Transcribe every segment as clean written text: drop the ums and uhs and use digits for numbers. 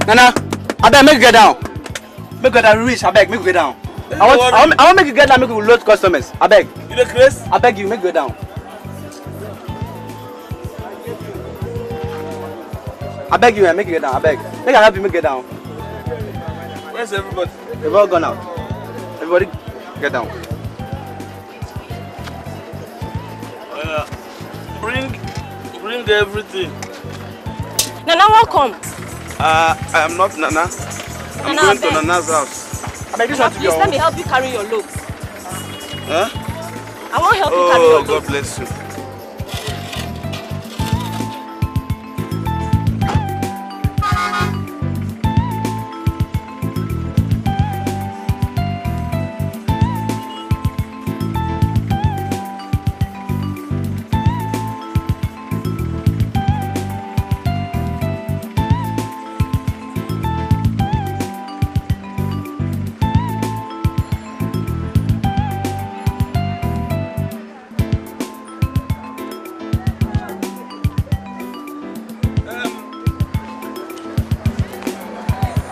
Nana, I beg, make you get down. Make you get down, reach. I beg, make you get down. I want make you get down, make you load customers. I beg. You the Chris? I beg you, make you get down. I beg you, make you get down. I beg. Make I help you, make you get down. Where's everybody? They've all gone out. Everybody, get down. Bring everything. Nana, welcome. I am not Nana. I'm going to Nana's house. I beg this one to be please let me help you carry your load. Huh? I won't help you carry your load. God bless you.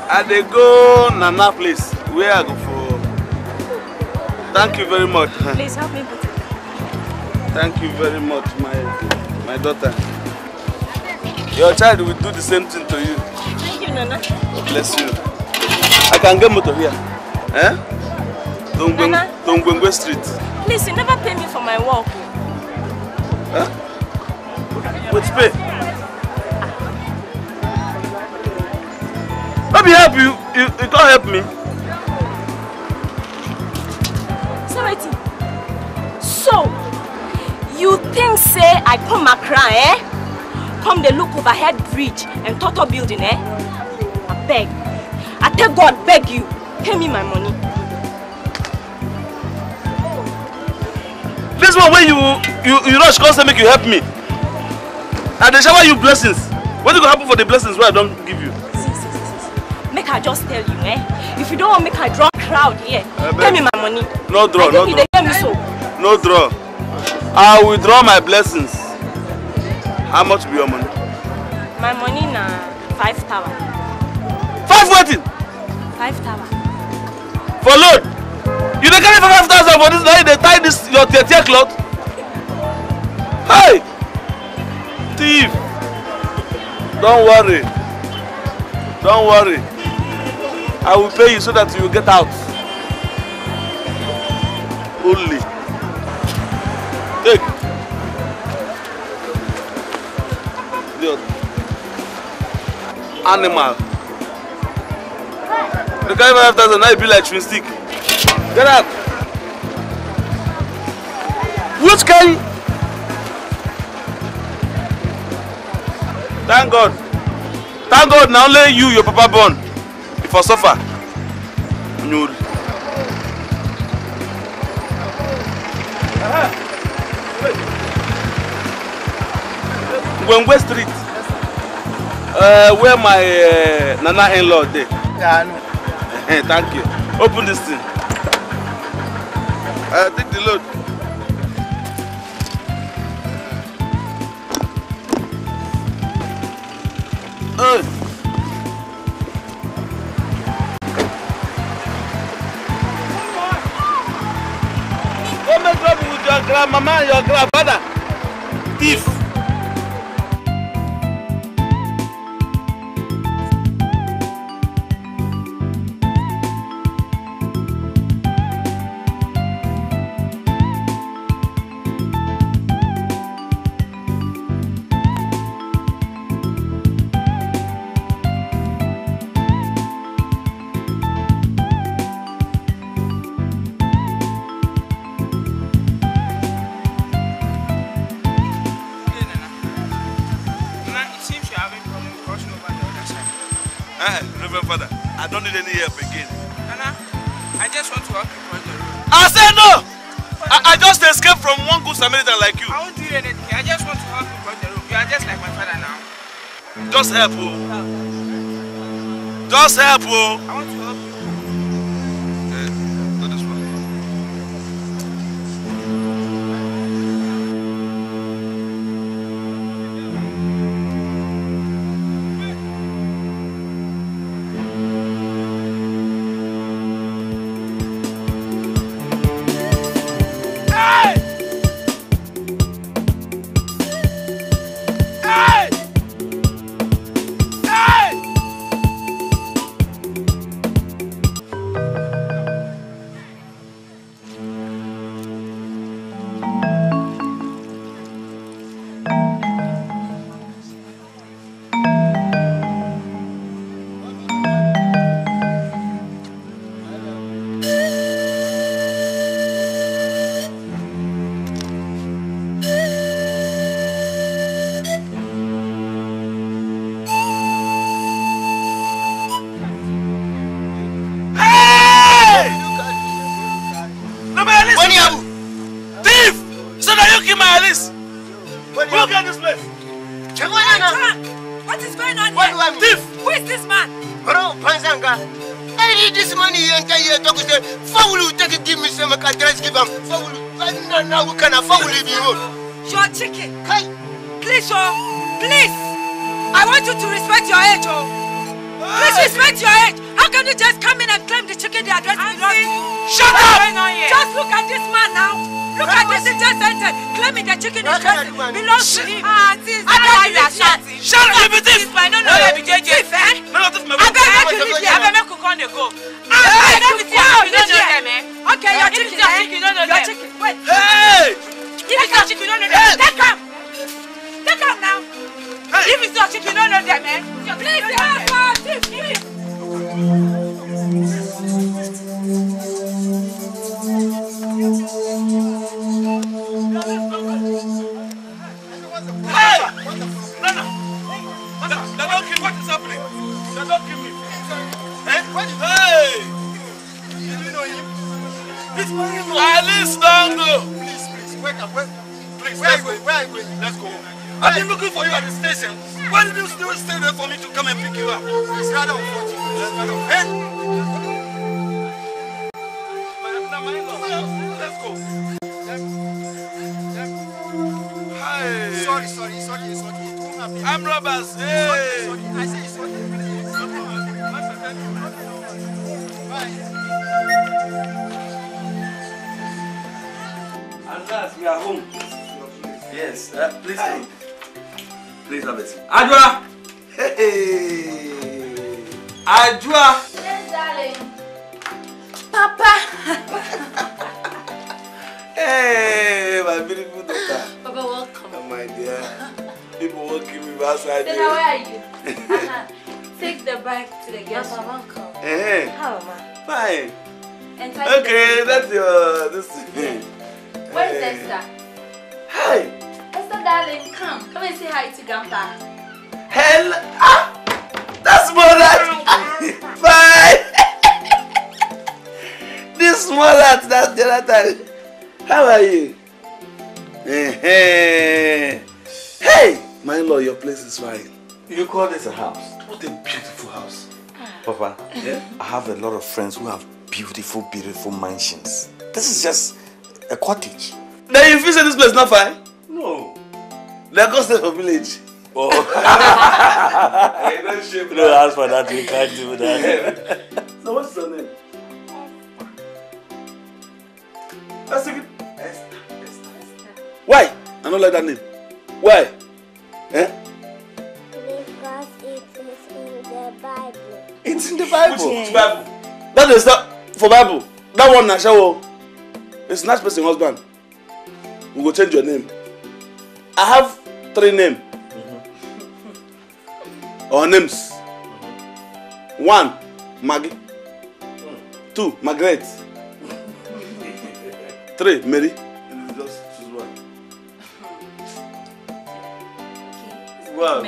I dey go Nana place where I go for. Thank you very much. Please help me put it. Thank you very much, my daughter. Your child will do the same thing to you. Thank you, Nana. God bless you. I can get motor here. Eh? Tongwengwe Street. Please, you never pay me for my work. Huh? What's pay? Let me help you. You can't help me. So, you think say I come Accra, eh? Come the look overhead bridge and total building, eh? I beg. I tell God, beg you. Pay me my money. This one where you rush cause make you help me. And they shower you blessings. What is going to happen for the blessings where I don't give you? Make I just tell you, eh? If you don't want make I draw crowd here, pay me my money. No draw, no draw. Me so. No draw. I will withdraw my blessings. How much be your money? My money na 5 tower. 5 wedding? 5 tower. For load? You don't carry for 5,000 for this now, they tie this your tear cloth? Hey! Thief! Don't worry. Don't worry. I will pay you so that you will get out. Only. Take. The animal. The guy 5,000 now be like twin stick. Get out. Which guy? Thank God. Thank God now only you, your papa born. If I suffer. No. Kumawood Street. Where my Nana in-law there. Yeah, I know. Thank you. Open this thing. Take the load. Don't make trouble with your grandmama and your grandfather. Thief. Reverend Father, I don't need any help again. Nana, I just want to help you cross the road. I said no! I just escaped from one good Samaritan like you. I won't do anything. I just want to help you cross the road. You are just like my father now. Just help, oh. Just help, oh. I want to help you. Do this one. Alice! Look at this place! What is going on here? Thief! Who is this man? Bro, Panzanga. I need this money and I talk to them. Foul, take it, give me some address, give them. Foul, now we can afford to you. Your chicken. Please, please. I want you to respect your age, Please respect your age. How can you just come in and claim the chicken the address belongs to you? Shut up! Just look at this man now. Look at this, he just entered, claiming the chicken belongs to him. Shut up, you thief! I don't know where we JJ. I beg you to leave here. I beg you to go. Okay, your chicken, your chicken. Wait. Hey! If it's your chicken, you don't know them. Take him. Take him now. If it's your chicken, you don't know them, Please, please. Hey! Nana! What is happening? Don't kill me. Hey! Did you know him? This man, Alice, don't go! Please, wake up, Please, where are you going? Let's go. I've been looking for you at the station. Why did you still stay there for me to come and pick you up? It's rather unfortunate. Let's go. Hi. Sorry. I'm robbers. Hey. Sorry. I say it's okay. Bye. At last, we are home. Yes, please come. Please have it. Ajwa! Hey! Ajwa! Yes, darling. Papa! Hey, my beautiful daughter. Papa, welcome. Oh, my dear. People welcome me outside Then here. where are you? Take the bag to the guest room. Welcome. Hey. How, ma? Fine. And Okay, that's your... this. Where is Esther? Hi. Esther, darling, come. Come and say hi to Grandpa. Hell, that's Morat. Bye. This Morat, that's the other time. How are you? Hey, my in-law, your place is fine. You call this a house? What a beautiful house. Papa, I have a lot of friends who have beautiful mansions. This is just a cottage. Then you feel say this place not fine? No. They're going to stay for village. Oh. Hey, don't shame No, as for that, you can't do that. So what's your name? That's a good. Esther. Why? I don't like that name. Why? Because it is in the Bible. It's in the Bible. Which Bible? That is not for Bible. That one Nashawo. It's not person husband. We will change your name. I have 3 names. Or names. 1, Maggie. 2, Margaret. 3, Mary. And you just choose one. Well,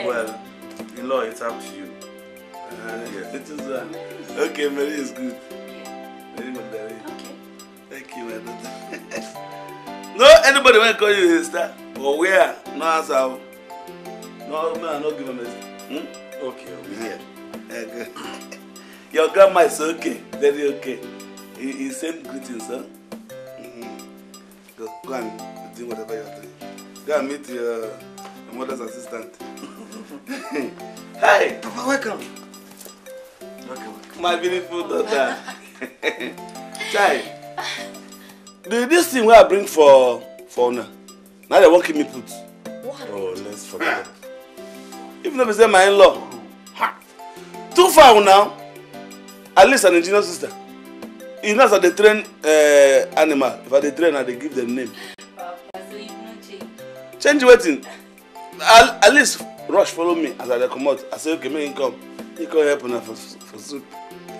in-law, it's up to you. It is one. Okay, Mary is good. Mary Magdalene. Okay. Thank you, my daughter. No, anybody want to call you a star? Or where? No answer. No, man, I'm not giving a message. Okay, we here. Okay. Your grandma is okay. Very okay. He same greetings, huh? Go and do whatever you're doing. Go and meet your mother's assistant. Hi, Papa, welcome. Welcome. My beautiful daughter. Chai. This thing where I bring for honor. Now they won't keep me put. What? Oh, let's forget it. If not, say my in-law. Too far now. At least an engineer sister. You know that they train animal. If I they train, they give them name. Papa, so you don't change. Change waiting. At least Rush follow me as I come out. I say, okay, make him come. He come help now for soup.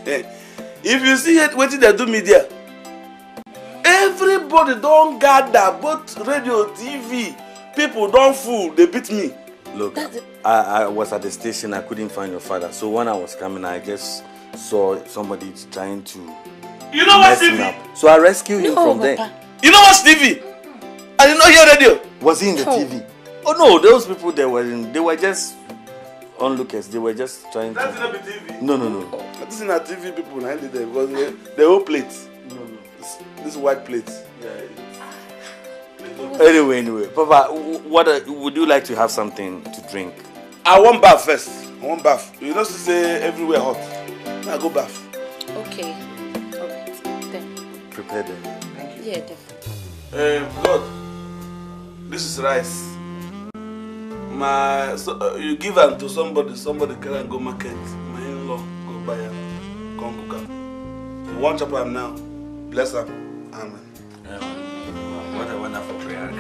If you see it, waiting they do media. Everybody don't gather, both radio, TV. People don't fool. They beat me. Look, I was at the station. I couldn't find your father. So when I was coming, I just saw somebody trying to You know what mess him TV? up. So I rescued him from there. You know what's TV? I did not hear radio. Was he in the TV? Oh no, those people they were just onlookers. They were just trying to. That's not the TV. No. This is not TV people now because they whole plates. No. This white plates. Yeah. Anyway, Papa, what would you like to have something to drink? I want bath first. I want bath. You know to say everywhere hot. Now go bath. Okay. Alright. Then. Prepare them. Yeah, definitely. God, this is rice. You give them to somebody can go market. My in-law go buy them, come cook them. You want chop them now? Bless them. Amen. What a wonderful prayer.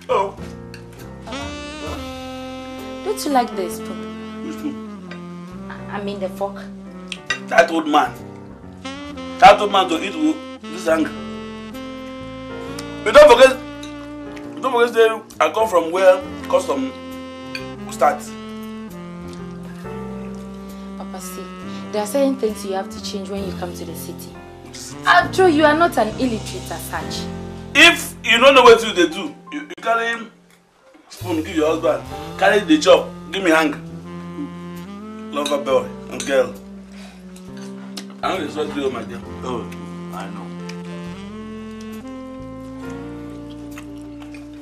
Oh. Don't you like the spoon? Which spoon? I mean the fork. That old man to eat with this anger. You don't forget say I come from where custom starts. Papa, see, there are certain things you have to change when you come to the city. After all, you are not an illiterate as such. If you don't know what they do, you carry spoon, give your husband, carry the chop, give me hand. Lover boy and girl. I know it's what you my dear. Oh, I know.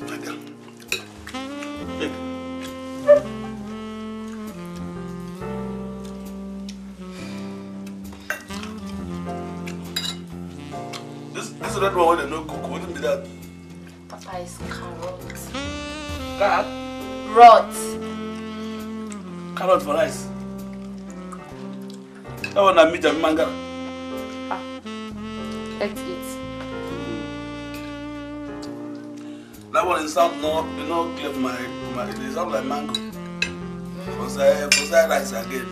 My girl. This is that one when they don't cook. Wouldn't be that. Papa is carrot. Carrot? Rot. Carrot for rice. That one I meat and manga. Let's eat. That one is sound no, you know, clear my it sound like mango. For side rice again.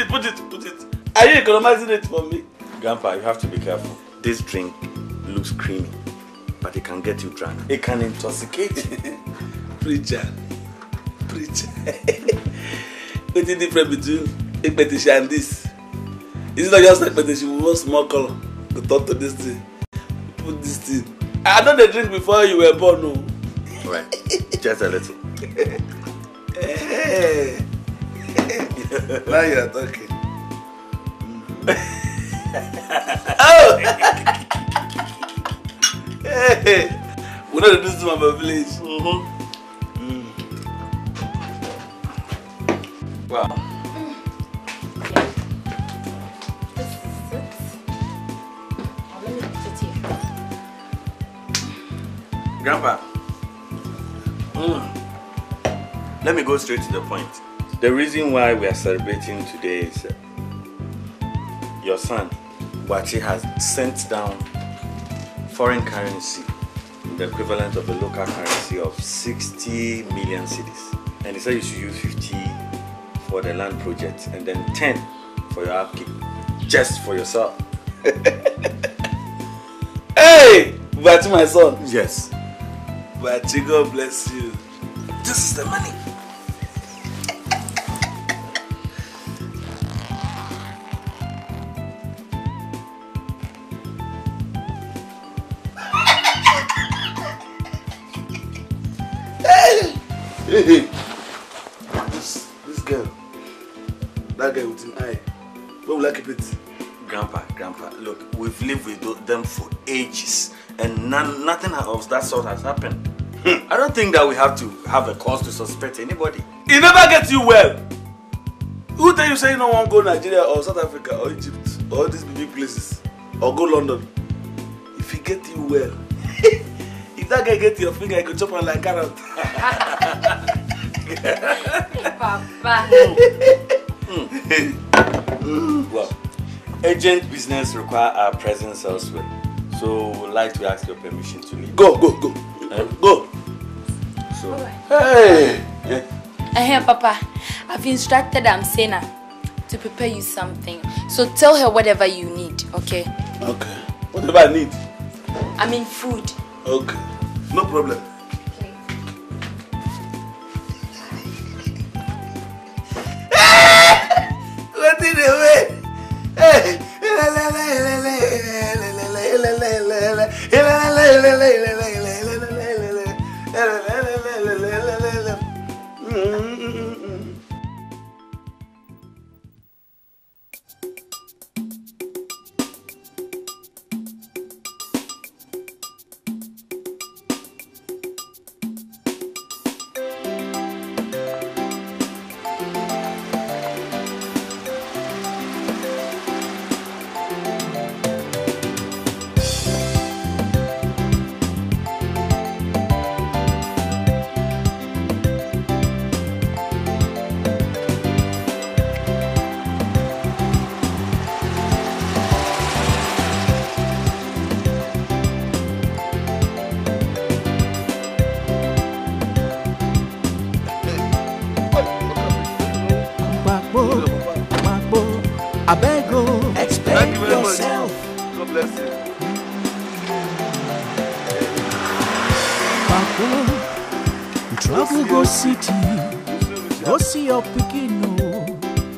Put it. Are you economizing it for me? Grandpa, you have to be careful. This drink looks creamy, but it can get you drunk. It can intoxicate you. Preacher. What's the difference between expectation and this? Is it not just expectation with one small color to talk to this thing? Put this thing. I know the drink before you were born, no. Right. Just a little. Now you are talking. Oh! Hey! We know the business of my village. Wow. Let me put it here. Grandpa. Let me go straight to the point. The reason why we are celebrating today is your son, Wachi, has sent down foreign currency, the equivalent of the local currency of 60 million cedis. And he said you should use 50 for the land project and then 10 for your upkeep, just for yourself. Hey! Wachi, my son. Yes. Wachi, God bless you. This is the money. Hey. This girl. That guy with him eye. Where will I keep it? Grandpa, look, we've lived with them for ages and nothing of that sort has happened. I don't think that we have to have a cause to suspect anybody. It never gets you well. Who tell you say you don't want to go Nigeria or South Africa or Egypt or all these big places or go London? If he get you well, if that guy get your finger, he could chop on like carrot. Papa. Well, agent business require our presence elsewhere, so we'd like to ask your permission to leave. Go. Go. So, hey. Papa, I've instructed Amsena to prepare you something. So tell her whatever you need, okay? Okay. Whatever I need. I mean food. Okay. No problem. Okay. Let it away. Hey. I beg you, explain yourself. God bless you. Papa, travel go city, go see your pikin.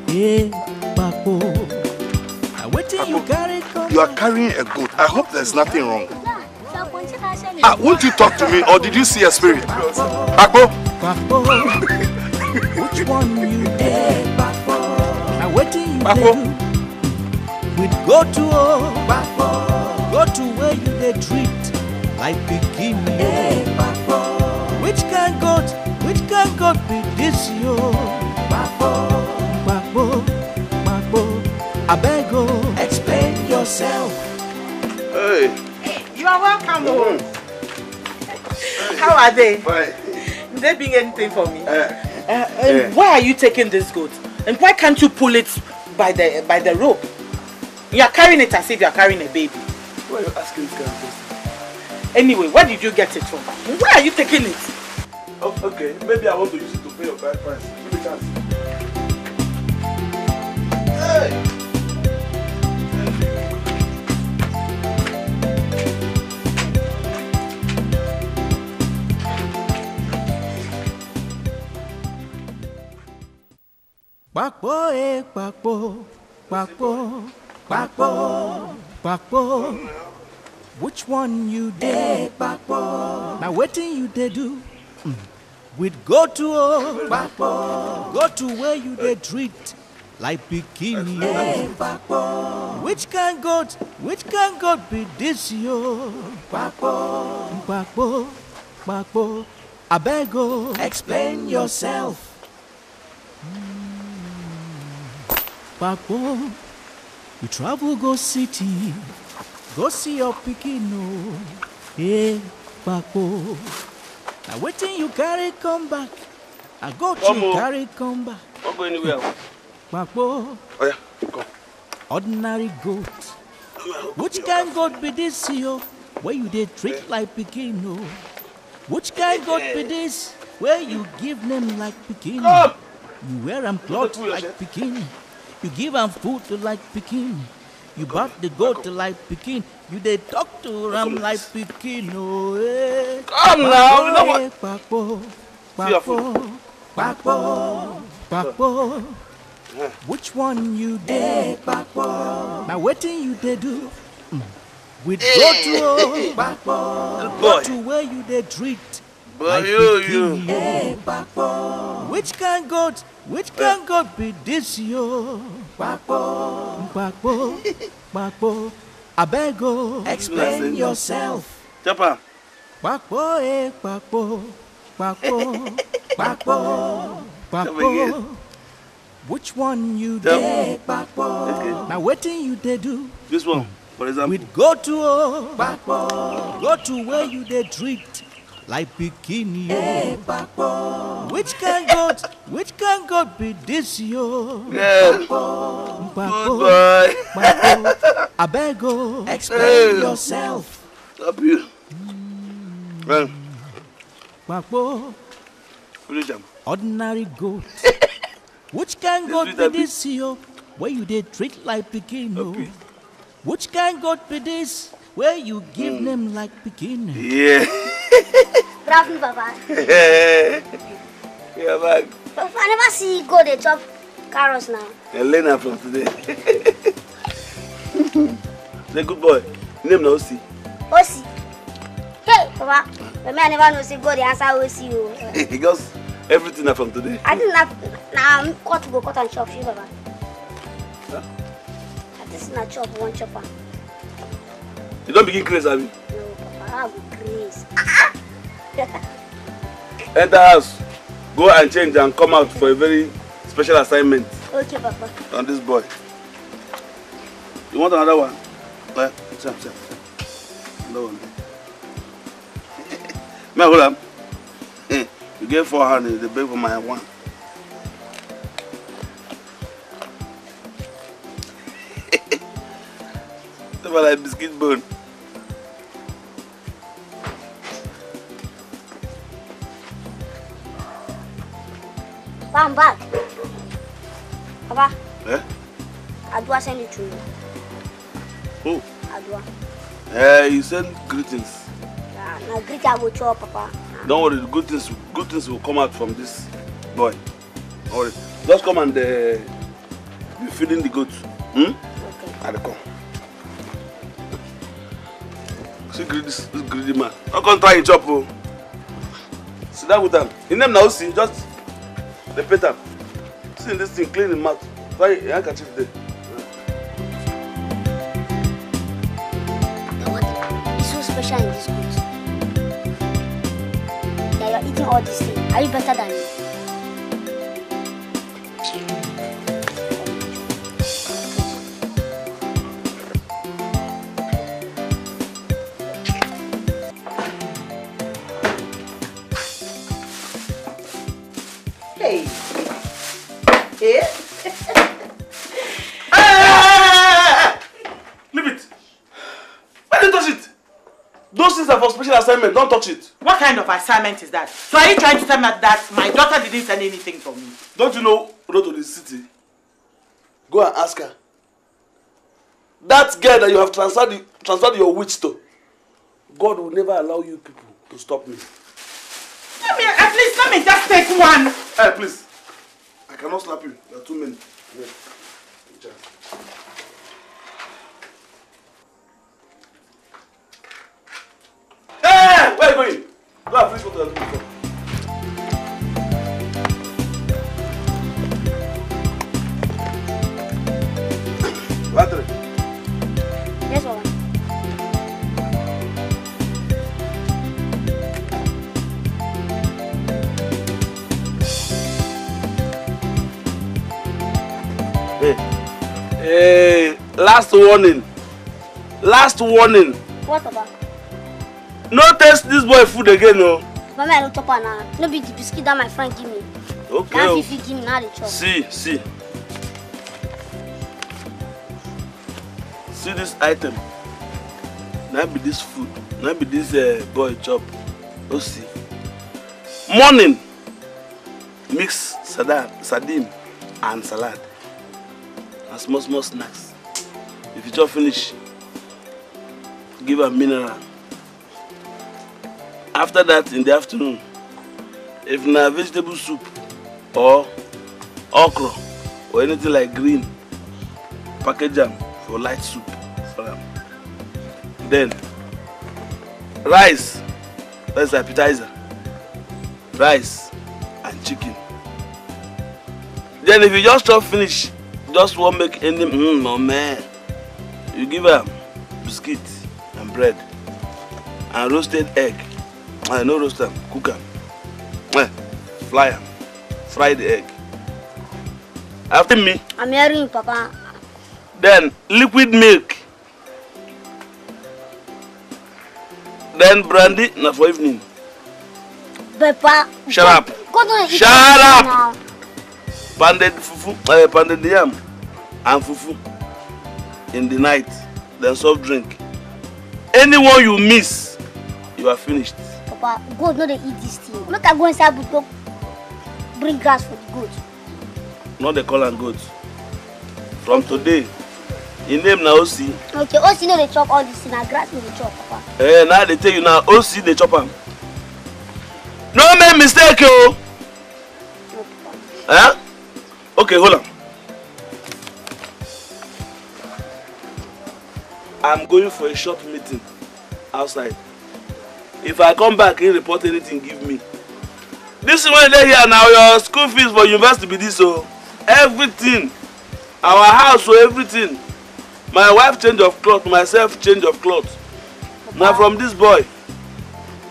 Yeah, Papa. Waiting you carry come. You are carrying a goat. I hope there's nothing wrong. Won't you talk to me, or did you see a spirit? Papa. Papa, which one you did, Papa? Now waiting you do. We'd go to where you they treat like bikini. Hey, Papa. Which can God be this yo? Papa, I beg you, explain yourself. Hey. You are welcome home. How are they? Fine. Did they bring anything for me? Why are you taking this goat? And why can't you pull it by the rope? You are carrying it as if you are carrying a baby. Why are you asking this kind of question? Anyway, where did you get it from? Why are you taking it? Oh, okay, maybe I want to use it to pay your bride price. Give me a chance. Hey! Bakbo, which one you did, Bakbo? Now waiting you they do. We'd go to where you they treat like bikini. Hey, Bakbo. Which can God be this yo? Bakbo, I beg you, explain yourself. Bakbo, you travel go city, go see your pikin. Hey, Bakbo. Now waiting you carry come back. I got you carry come back. Don't go anywhere. Bakbo. Oh yeah, go. Ordinary goat. Which can God be this yo? Where you they treat like pikin? Which can God be this? Where you give them like pikin? You wear them clothes like pikin. You give them food to like pikin. You bath the goat to like pikin. You they talk to them like pikin. Come now, you know what? Bakbo. Which one you did, Bakbo? Now waiting you they do. We'd go to where you they treat. Like you. Hey, Bakbo. Which can God be this yo? Bakbo, I beg you, explain yourself. Chapa. Bakbo, which one you did, Bakbo? Now waiting you they do. This one, for example. We'd go to where you they treat like bikini. Hey, Bakbo. Which can God be this yo? Yeah. Bakbo, I beg you, explain yourself. Stop you. Bakbo, Finish them. ordinary goat. Which can God be this yo? where you did treat like Pekin, no. Which kind God be this, where you give them like Pekin? Yeah. Bravo, Papa. Yeah, man. Papa, I never see God they chop carrots now. Elena from today. The good boy. Name now Osi. Osi. Hey, Papa. But me I never know say God they answer Osi. He goes everything from today. I think now I'm cut to go cut and chop you, Papa. Huh? This is not chop one chopper. You don't begin crazy, have you? No, Papa, I have grace. Enter house. Go and change and come out for a very special assignment. Okay, Papa. On this boy. You want another one? Sam. Another one. Man, hold on. You get 4 hands, the beg for my one. Never like biscuit bone. Papa, I'm back. Papa. Eh? Adwa send it to you. Who? Adwa. You send greetings. Now greet I will chop, Papa. Don't worry, good things will come out from this boy. Don't worry. Just come and be feeding the goats. Okay. And come. See this greedy man. Don't come try and chop. Sit down with him. His name now see, just repeat him. See this thing, clean his mouth. Try your handkerchief there. It's so special in this good. Yeah, you're eating all these things. Are you better than me? Hey. Here? Leave it. Why did you touch it? Those things are for special assignment. Don't touch it. What kind of assignment is that? So are you trying to tell me that my daughter didn't send anything for me? Don't you know road to the city? Go and ask her. That girl that you have transferred your witch to, God will never allow you people to stop me. At least let me just take one. Hey, please. I cannot slap you. There are too many. Yeah. Hey! Where are you going? Go and finish what you are doing. Battery. Yes, Mama. Hey, last warning. Last warning. What about? No taste this boy food again, no. Mama, I don't chop now. No be the biscuit that my friend give me. Okay. Now if you give me now the chop. See this item. Now be this food. Now be this boy chop. Let's see. Morning. Mix sardine and salad. And small snacks. If you chop finish, give a mineral. After that, in the afternoon, if na vegetable soup or okra or anything like green, package them for light soup for them. Then rice, that's appetizer. Rice and chicken. Then if you just chop finish, just won't make any no man. You give them biscuit and bread and roasted egg. No roast them, cook them. Fry them. Fry the egg. After me. I'm hearing you, Papa. Then liquid milk. Then brandy na for evening. Papa. Shut up. Shut up. Pounded fufu, pounded yam and fufu in the night. Then soft drink. Anyone you miss, you are finished. Papa, goat no they eat this thing. Make I go inside bush bring grass for the goat. Not the call and goat. From today, your name now OC. Okay, OC no they chop all this in a grass no they chop, Papa. Eh, now they tell you now OC they chop am. No make mistake, yo. No, Papa. Eh? Okay, hold on. I'm going for a short meeting outside. If I come back and report anything, give me. This is when they here now, your school fees for university be this, so everything. Our house, so everything. My wife change of clothes, myself change of clothes. Papa, now from this boy.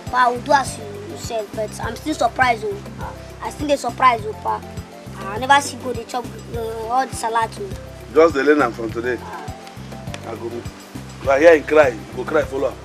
Papa, I will do as you said, but I'm still surprised. I still surprised, Papa. I never see go they chop all the salad. Just the learn from today. I go. If I hear him cry, you go cry, follow up.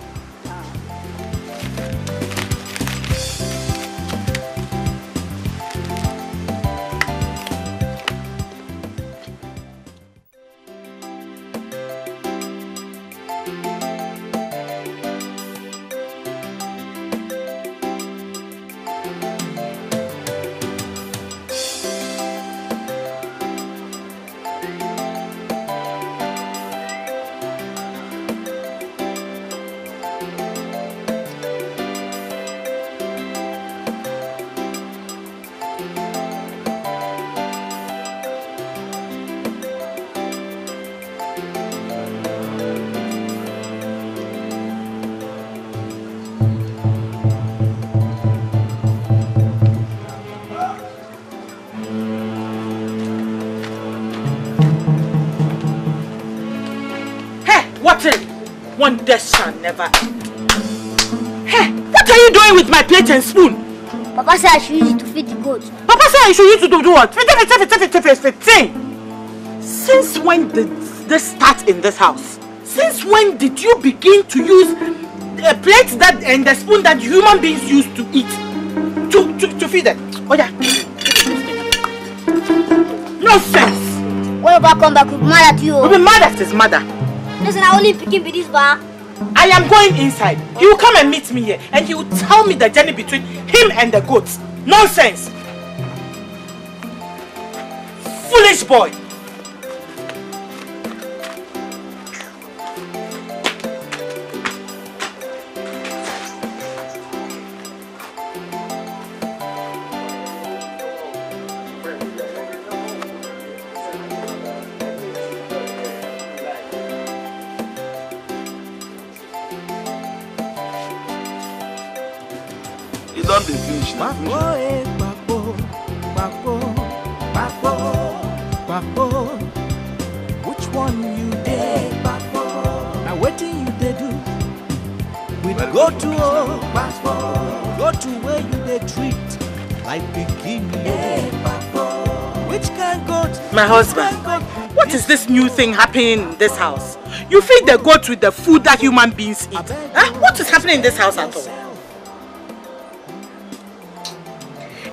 One death shall never end. Hey, what are you doing with my plate and spoon? Papa said I should use it to feed the goats. Papa said I should use it to do what? Since when did this start in this house? Since when did you begin to use a plate that and the spoon that human beings use to eat? To feed them? Oh yeah. No sense. When Papa come back, we'll be mad at you. We'll be mad at his mother. Listen, I only picking with this bar. I am going inside. He will come and meet me here and he will tell me the journey between him and the goats. Nonsense! Foolish boy! Which one you did? Now waiting you they do. We go to where you they treat like bikini. Which can go? My husband, what is this new thing happening in this house? You feed the goat with the food that human beings eat. What is happening in this house at all?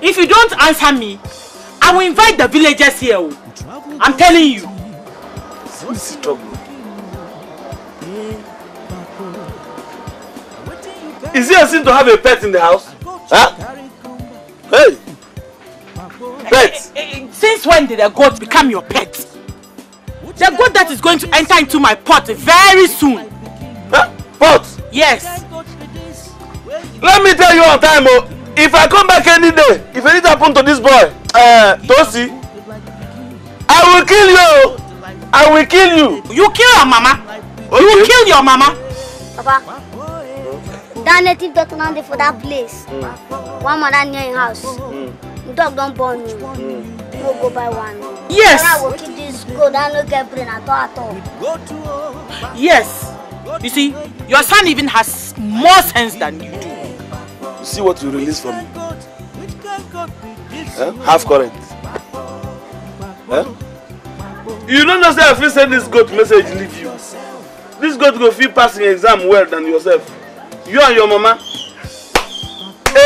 If you don't answer me, I will invite the villagers here. I'm telling you. What's the trouble? Is it a sin to have a pet in the house? Huh? Hey! Pet! Since when did a goat become your pet? The goat that is going to enter into my pot very soon. Huh? Pot? Yes. Let me tell you on time, if I come back any day, if anything happen to this boy, Tosi, I will kill you. I will kill you. You kill your mama. Okay. You will kill your mama. Papa, that native doctor now for that place. One mother near your house. Dog don't born you. No go buy one. Yes. I will keep this goat and no get brain at all. Yes. You see, your son even has more sense than you do. You see what you release from me? Half current. You don't know say if you send this goat message leave you. This goat go feel passing exam well than yourself. You and your mama.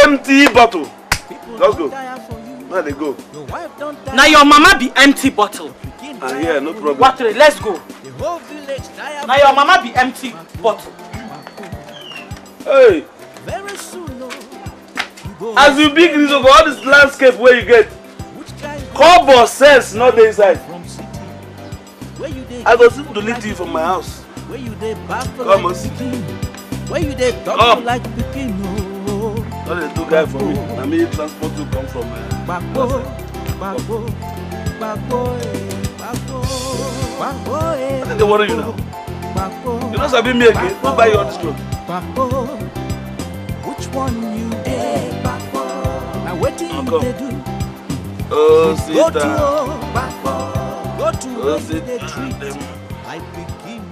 Empty bottle. Let's go. Now they go. Now your mama be empty bottle. Yeah, no problem. Water, let's go. Now your mama be empty bottle. Hey. As you big this over all this landscape where you get, cobble sense not the inside. I go sit to lead you from my house. Where you dey back for Come like on. pikin? Where you dey talk like pikin? Oh, Not a two guy for me. I mean transport to come from Bakbo, bakbo, bakbo, bakbo, bakbo. I think they worry you now. Bakbo. You know something me again. Don't buy you all this clothes. Bakbo. Which one you dey? Bakbo. Now what do you dey do? Oh, Go to Sita. Bakbo. Go to Oh, where they Sita. treat like pikin.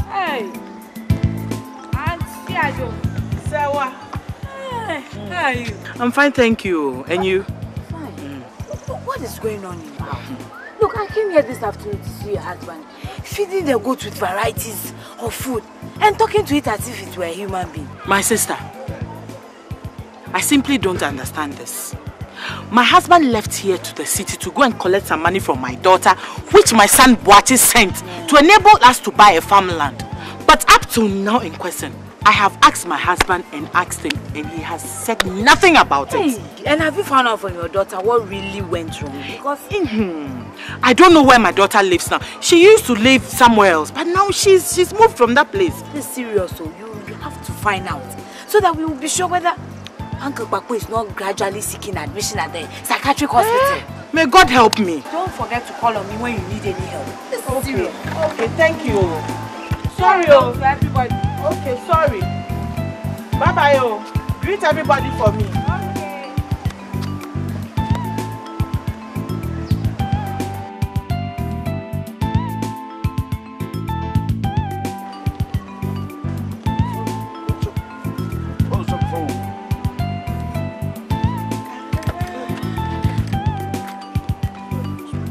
Hey, Auntie Ajo. Sewa. Hey, how are you? I'm fine, thank you. And you? Fine. What is going on in your house? Look, I came here this afternoon to see your husband feeding the goat with varieties of food and talking to it as if it were a human being. My sister, I simply don't understand this. My husband left here to the city to go and collect some money from my daughter, which my son Boati sent to enable us to buy a farmland. But up to now in question, I have asked my husband and asked him, and he has said nothing about it. And have you found out from your daughter what really went wrong? Because I don't know where my daughter lives now. She used to live somewhere else, but now she's moved from that place. this is serious, so you have to find out so that we will be sure whether Uncle Bakpo is not gradually seeking admission at the psychiatric hospital. May God help me. Don't forget to call on me when you need any help. This is serious. Okay, thank you. Sorry, To everybody. Okay, sorry. Bye-bye, Greet everybody for me. Okay.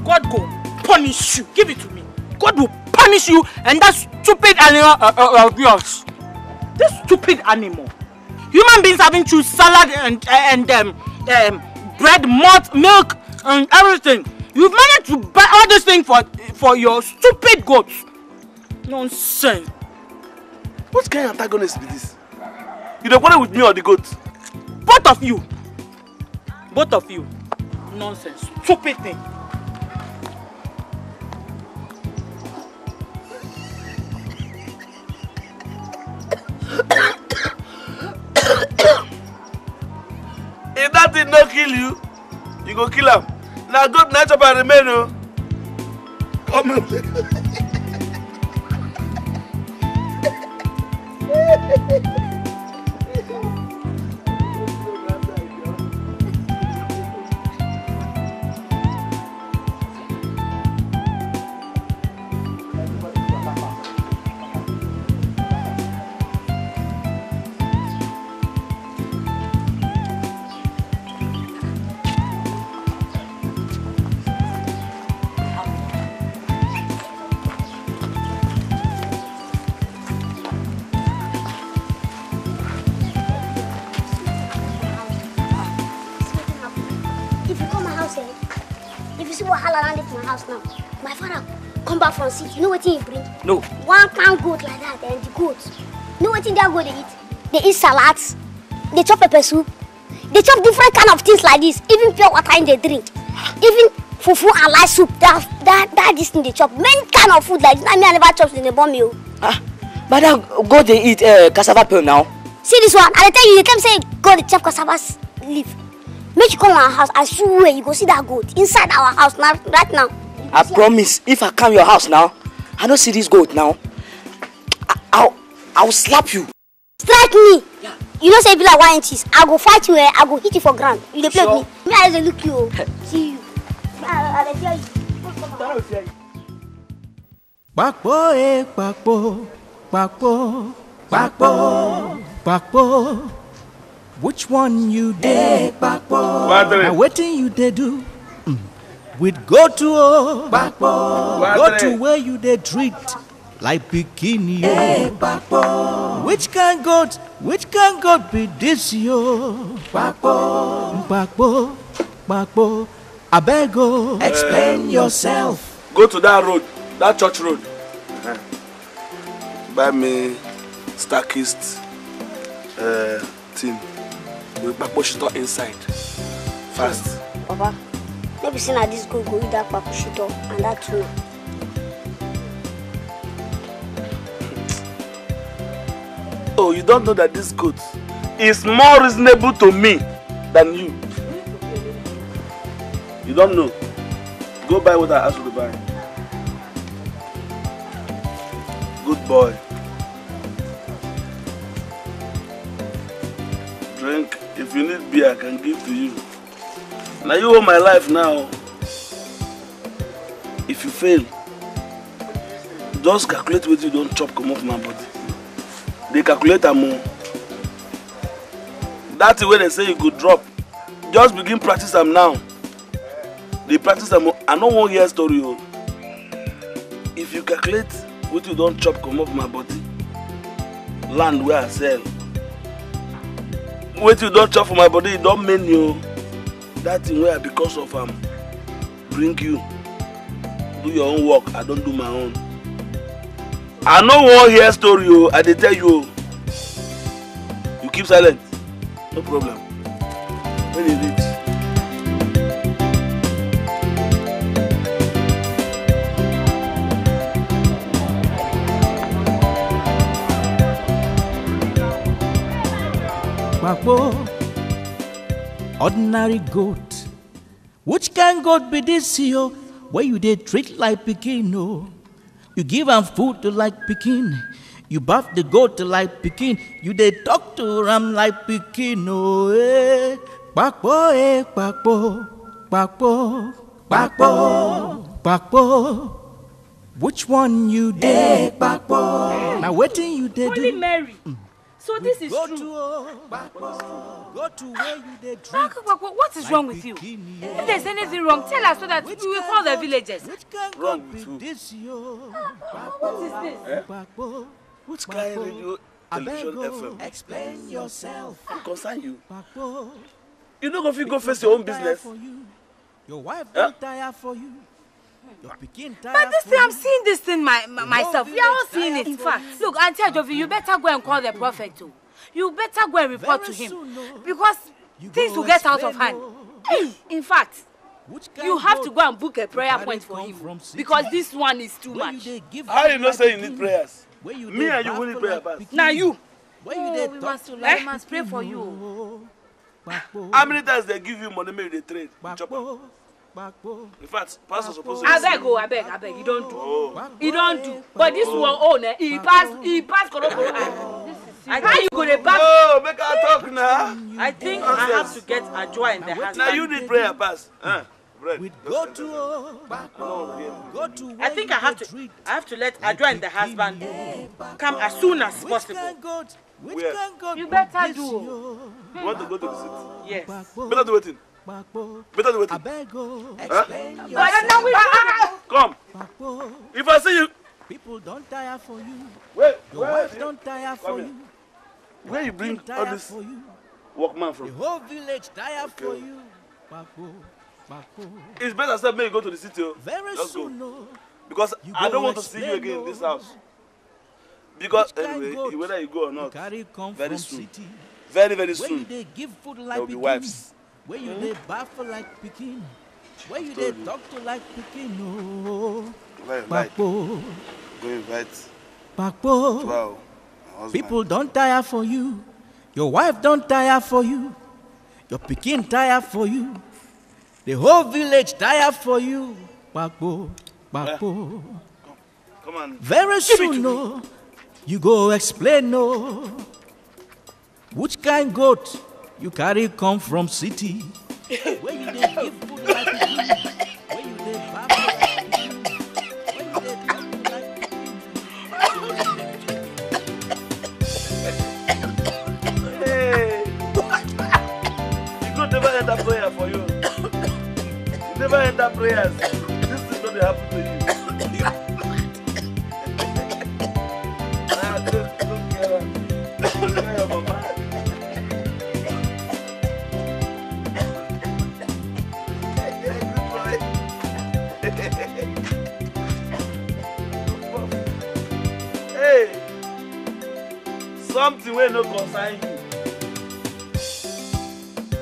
God go punish you. Give it to me. God will punish you and that stupid animal of yours. This stupid animal. Human beings having choose salad and bread, malt, milk, and everything. You've managed to buy all this thing for your stupid goats. Nonsense. What kind of antagonist is this? You don't quarrel with me or the goat? Both of you. Both of you. Nonsense. Stupid thing. If that did not kill you, you go kill him. Now good night up and remain. Oh. Come on. Now. My father come back from city. You know what he bring? No. 1 pound goat like that, and the goat. You know what they go they eat? They eat salads. They chop pepper soup. They chop different kind of things like this. Even pure water in they drink. Even fufu and light soup. That this thing they chop. Many kind of food like this. I mean, I never chop in the bomb meal. But that goat they eat cassava peel now. See this one? I tell you, they come say go they chop cassava leaf. Make you come to our house. I swear you go see that goat inside our house now, right now. I promise, if I come your house now, I don't see this goat now. I'll slap you. Strike me. Yeah. You know say be like 1 inches. I go fight you. I go hit you for ground. You dey play with me. Me I dey look you. See you. I dey tell you. Bakbo, bakbo, bakbo, bakbo, bakbo. Which one you dey, bakbo? Now waiting you dey do. We'd go to go to where you dey treat like bikini. Bakbo. Which can goat be this yo? Bakbo, bakbo, bakbo. I beg go. Explain yourself. Go to that road, that church road. Buy me Starkist Tim, we paposhito inside. Fast. Papa, let me see now this go eat that paposhito and that tuna. Oh, you don't know that this goat is more reasonable to me than you. You don't know. Go buy what I asked you to buy. Good boy. Drink. If you need beer, I can give to you. Now you own my life now. If you fail, just calculate what you don't chop come off my body. They calculate more. That's the way they say you could drop. Just begin practice them now. They practice them. I don't want to hear story. If you calculate what you don't chop come off my body, land where I sell. What you don't chop for my body, it don't mean you. That thing where because of bring you. Do your own work. I don't do my own. I don't want to hear story. I tell you. You keep silent. No problem. When you reach. Ordinary goat. Which kind goat be this here? Where you did treat like pikin, no? You give am food to like pikin. You bath the goat to like pikin. You did talk to ram like pikin, no? Eh? Bakpo, bakpo, bakpo, bakpo, bakpo. Which one you did, bakpo? Now waiting you did. Holy Mary. So this is go true. Go to where you did drink. What is wrong with you? If there's anything wrong, tell us so that we will call the villagers. Wrong with you? What is this? Which kind of radio, television, FM? Explain yourself. It concern you. You don't go go face your own business. Your wife don't tire for you. But this thing, I'm seeing this thing myself. We are all seeing it. In fact, look, Auntie Ajovi, you better go and call the prophet too. You better go and report to him. Because things will get out of hand. In fact, you have to go and book a prayer point for him. Because this one is too much. How you not say you need prayers? Me and you will need prayer pass. Now you. We must pray for you. How many times they give you money, maybe they trade? In fact, pastor supposed to. I beg. You don't do. You don't do. But this one owner, he passed. How you gonna back? Oh, make her talk now. I think I have to get a joy in the husband. Now you need prayer pass. Go to I think I have to let Adjoa and the husband come as soon as possible. You better do. You want to go to the city? Yes. Better do it. Better do it. Come. If I see you. People don't tire for you. Your wife don't tire for you. Where you bring all this workman from? The whole village tire for you. It's better said me go to the city. Very Just soon, go. Because I don't want to see you again in this house. Because anyway, whether you go or not, very soon. Very soon. Where you give food like there will be wives. Where you dey baff like pikin. Where you dey talk to like pikin. No. Go invite. Wow. People don't tire for you. Your wife don't tire for you. Your pikin tire for you. The whole village tire for you. Bakbo. Come on. Very soon, no. You go explain, no. Which kind goat you carry come from city? Where you dey give food like pikin? Where you dey baff like pikin? Where you dey talk like pikin? Hey! You could never end up prayer for you. You never end up prayers. This is going to happen to you. Don't care of a man. Hey, something will not concern you.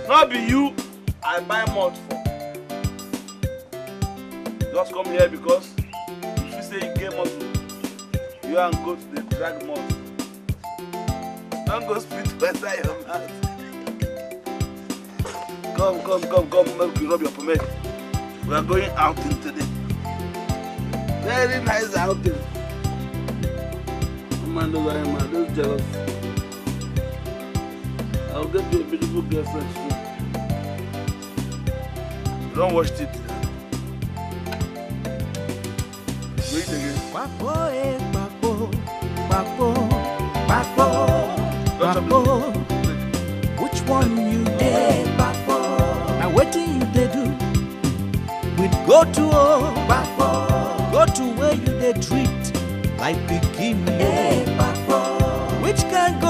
Not be you I buy malt for. Just come here because if you say you get muscle, you and go to the drag malt. Don't go spit inside your mouth. Come, make you rub your pomade. We are going outing today. Very nice outing. Man, those jealous. I'll get you a beautiful girlfriend soon. Don't watch it. Wait again. Which one you did? Now what do you do? We go to where you they treat like bikini. Which can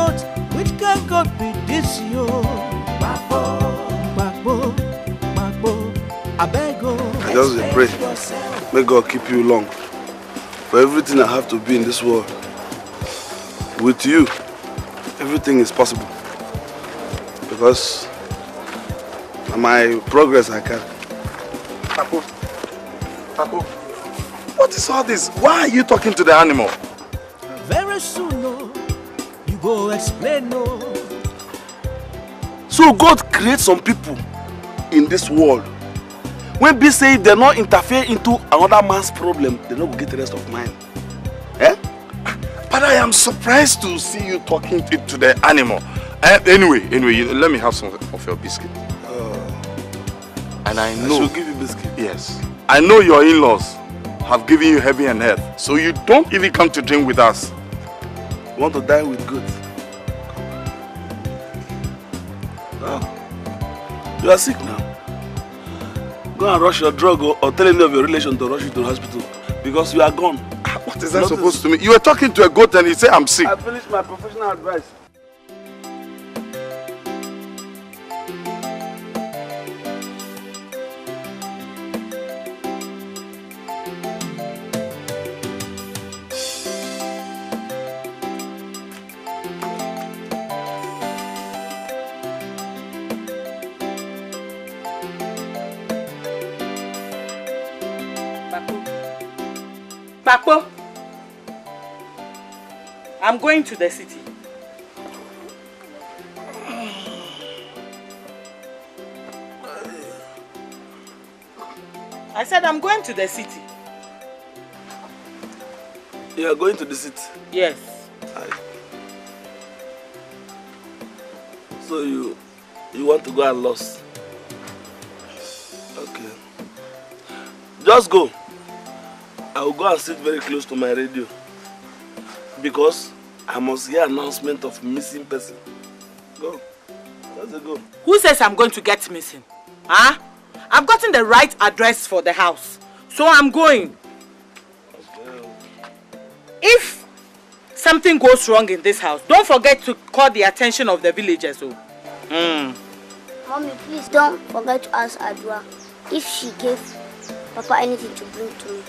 God be this yo? I just pray. May God keep you long. For everything I have to be in this world, with you, everything is possible. Because my progress I can. Papo, what is all this? Why are you talking to the animal? Very soon, no, you go explain, no. So God creates some people in this world. When they say they not interfere into another man's problem, they don't get the rest of mine. Eh? But I am surprised to see you talking to the animal. Anyway, let me have some of your biscuit. And I know... I should give you biscuit? Yes. I know your in-laws have given you heavy and earth, so you don't even come to drink with us. You want to die with good? Oh. You are sick now. Go and rush your drug or tell any of your relation to rush you to the hospital because you are gone. What is that supposed to mean? You were talking to a goat and he said I'm sick. I finished my professional advice. Papo, I'm going to the city. I said I'm going to the city. You are going to the city? Yes. So you want to go and lose? Okay. Just go. I will go and sit very close to my radio because I must hear announcement of missing person. Go. Let's go. Who says I'm going to get missing? Huh? I've gotten the right address for the house, so I'm going. Okay. If something goes wrong in this house, don't forget to call the attention of the villagers. Mommy, please don't forget to ask Adwa if she gave Papa anything to bring to me.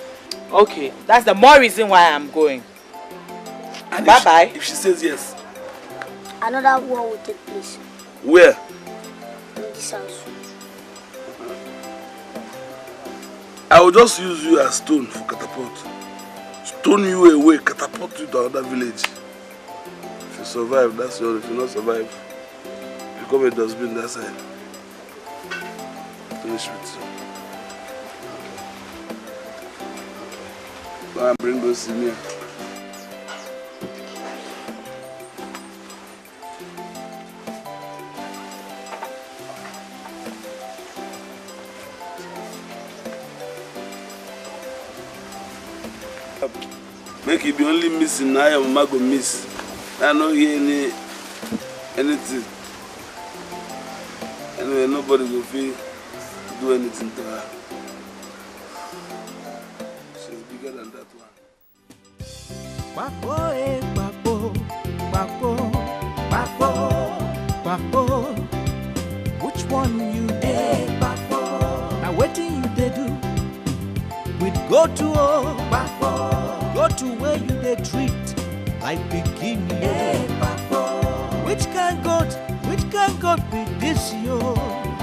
Okay, that's the more reason why I'm going. Bye-bye. If she says yes, another war will take place. Where? In this house. I will just use you as stone for catapult. Stone you away, catapult you to another village. If you survive, that's all. If you not survive, you come a dustbin that side. Finish with you. Go and bring those in here. Make it be only missing now, your mama go miss. I don't hear anything. Anyway, nobody will feel do anything to her. She's bigger than that one. Which one you did? Now what do you do? We'd go to where you they treat like bikini. Which can can God be this yo?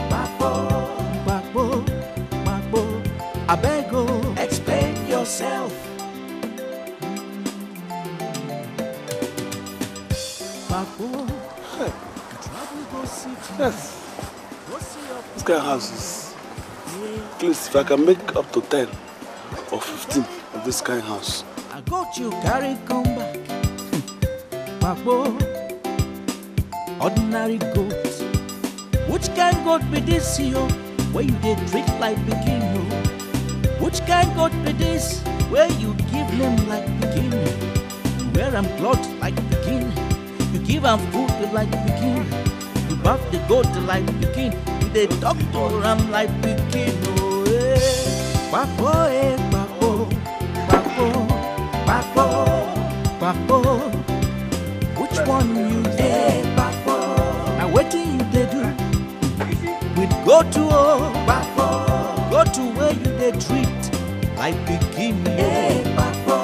Bakbo, bakbo, bakbo. I beg you, explain yourself. Bakbo, travel go see. Yes. This kind of house is, at least if I can make up to 10 or 15 of this kind of house. I got you carry come back. Bakbo, ordinary goat. Which kind God be this yo? Where you did treat like begin yo? Which kind God be this? Where you give them like begin? You wear them clothes like begin. You give them food like begin. You bath the goat like begin. You they talk to them like begin. Oh, eh. Bakbo, eh, bakbo, bakbo, bakbo, bakbo. Which one you eh, bakbo? Now what do you they do? We go to bakbo, go to where you they treat like begin. Eh, bakbo.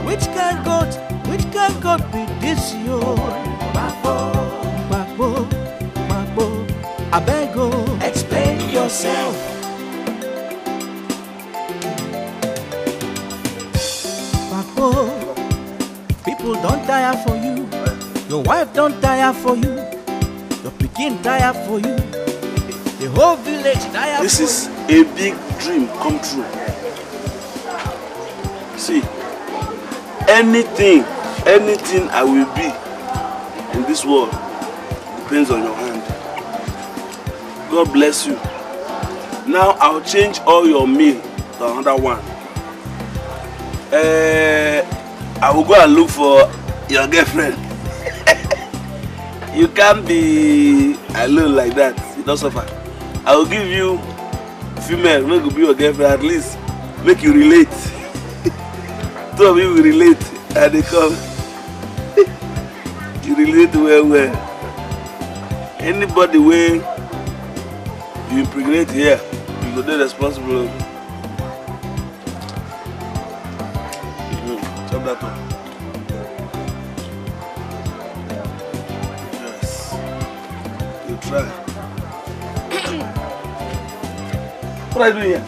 Which can God be this yo? Bakbo, bakbo, bakbo. I beg you, explain yourself. Bakbo, people don't tire for you. Your wife don't tire for you. Your pikin tire for you. The whole village tire for you. This is a big dream come true. See, anything I will be in this world depends on your hand. God bless you. Now I'll change all your meal to another one. I will go and look for your girlfriend. You can't be alone like that. You don't suffer. I will give you female, make you be your girlfriend at least. Make you relate. Two of you will relate and they come. You relate well. Anybody where you impregnate here, you go there responsible. Chop that up. Yes. You try. What are you doing here?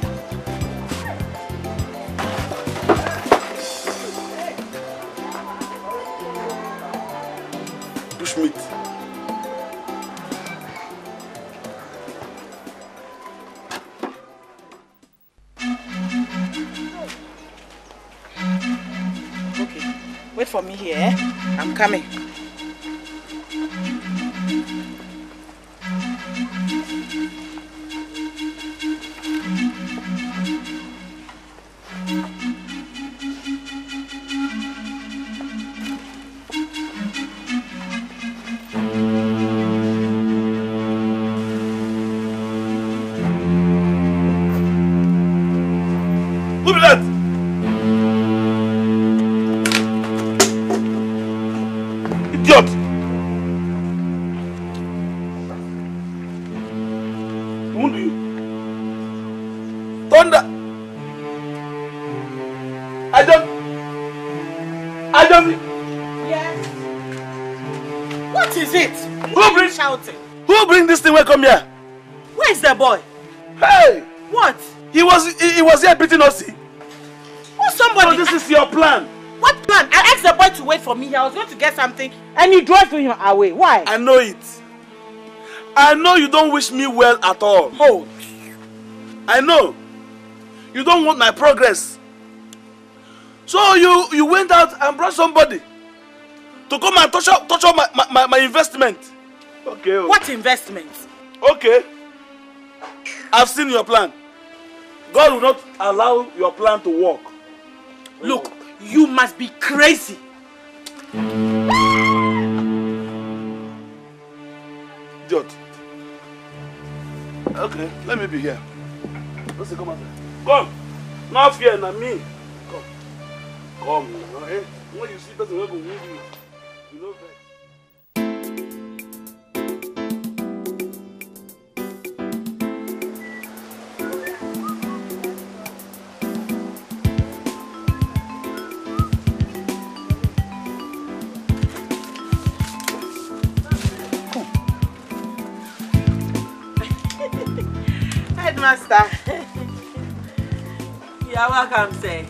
Bushmeat. Okay, wait for me here. Eh? I'm coming. Look at that! Idiot! Who do you? Thunder! I don't. Yes. What is it? Who bring shouting? Who bring this thing? Welcome here. Where's the boy? Hey! What? He was here beating us. Oh, somebody. So this is your plan. What plan? I asked the boy to wait for me here. I was going to get something and you drove him away. Why? I know it. I know you don't wish me well at all. Oh. I know. You don't want my progress. So you went out and brought somebody to come and touch up my investment. Okay. What investment? Okay. I've seen your plan. God will not allow your plan to work. Look, you must be crazy. Idiot. Okay, let me be here. Let's come outside. Come. Not fear, not me. Come. Come. Eh? When you see person, we're going to move you. You know that. Headmaster. You're welcome, sir.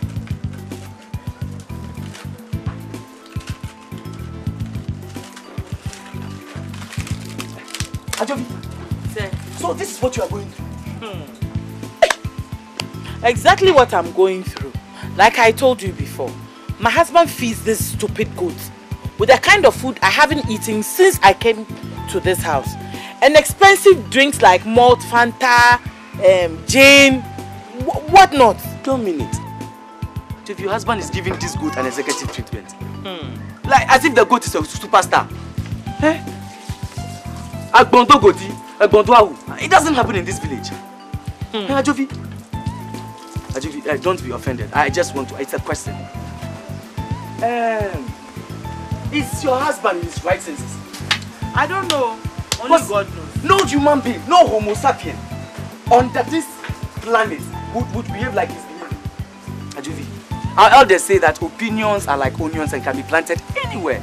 Ajobi, Sir. so this is what you are going through? Exactly what I'm going through. Like I told you before, my husband feeds this stupid goat with the kind of food I haven't eaten since I came to this house. And expensive drinks like malt, Fanta, gin, whatnot. 2 minutes. If your husband is giving this goat an executive treatment, like as if the goat is a superstar. Eh? It doesn't happen in this village. Ajobi, don't be offended. I just want to. It's a question. Is your husband in his right senses? I don't know. Only God knows. No human being, no Homo sapien under this planet would behave like he's behaving. Ajobi, our elders say that opinions are like onions and can be planted anywhere.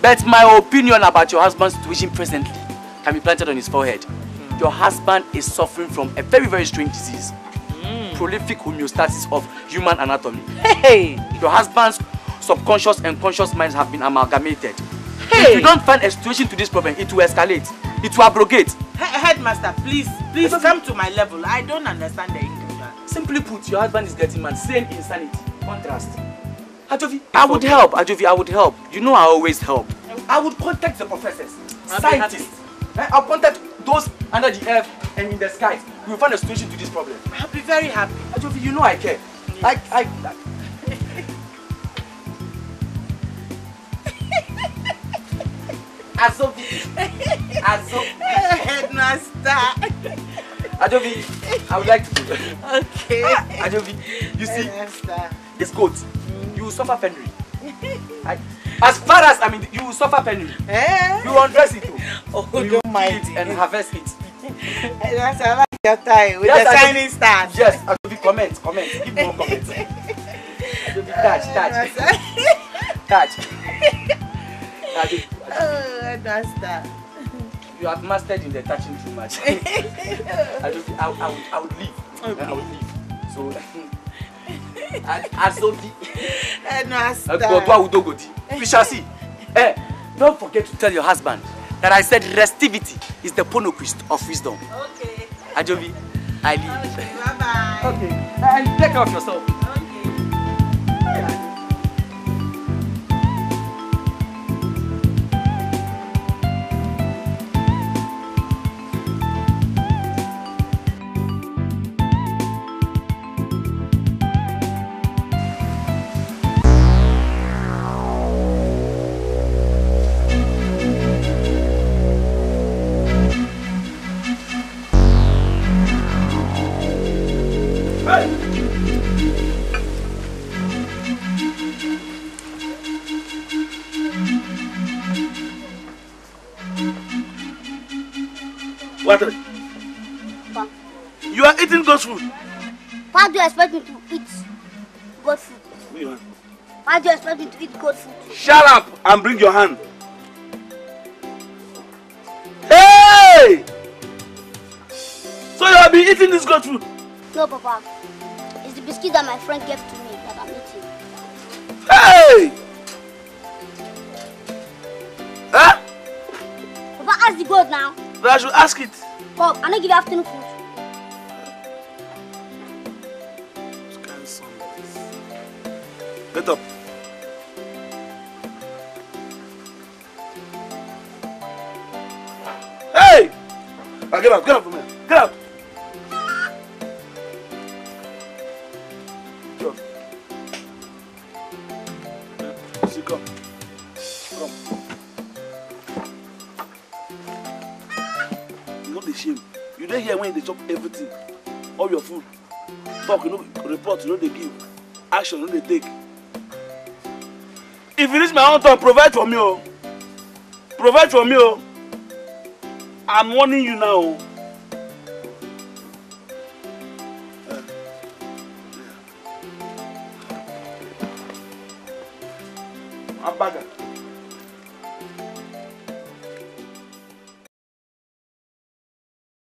But my opinion about your husband's situation presently can be planted on his forehead. Your husband is suffering from a very, very strange disease. Prolific homeostasis of human anatomy. Hey! Your husband's subconscious and conscious minds have been amalgamated. Hey! If you don't find a solution to this problem, it will escalate. It will abrogate. Headmaster, please come to my level. I don't understand the English. Simply put, your husband is getting mad. Same insanity. Contrast. Ajobi, I would help. Ajobi, I would help. You know I always help. I would contact the professors, scientists. I'll contact those under the earth and in the skies. We will find a solution to this problem. I'll be very happy. Ajobi, you know I care. Yes. Headmaster. Ajobi, I would like to do that. Okay. Ajobi, you see, Headmaster. this goat, you will suffer penury. As far as, you will suffer penury. You will undress it too. Oh, you don't mind it and harvest it. Headmaster, I like your tie with the shining stars. Yes, Ajobi, comment. Give more comments. Ajobi, touch. Ajobi, oh, Headmaster. you have mastered in the touching too much. I would leave. Okay. I would leave. So, we shall see. Don't forget to tell your husband that I said restivity is the ponoquist of wisdom. Okay. Ajobi, I leave. Okay, bye-bye. Okay. And take care of yourself. What? You are eating goat food. Why do you expect me to eat goat food? Why do you expect me to eat goat food? Shut up and bring your hand. Hey! So you have been eating this goat food? No, Papa. It's the biscuit that my friend gave to me that I'm eating. Hey! Huh? Papa, ask the goat now. But I should ask it. Pop, I'm not give you afternoon food. Get up. Hey! Get out from here. Get out. Come. See, come. You know the shame. You don't hear when they chop everything. All your food. Talk, you know, report, you know they give. Action, you know they take. If you reach my own turn, provide for me. Oh. Provide for me. Oh. I'm warning you now. I'm back.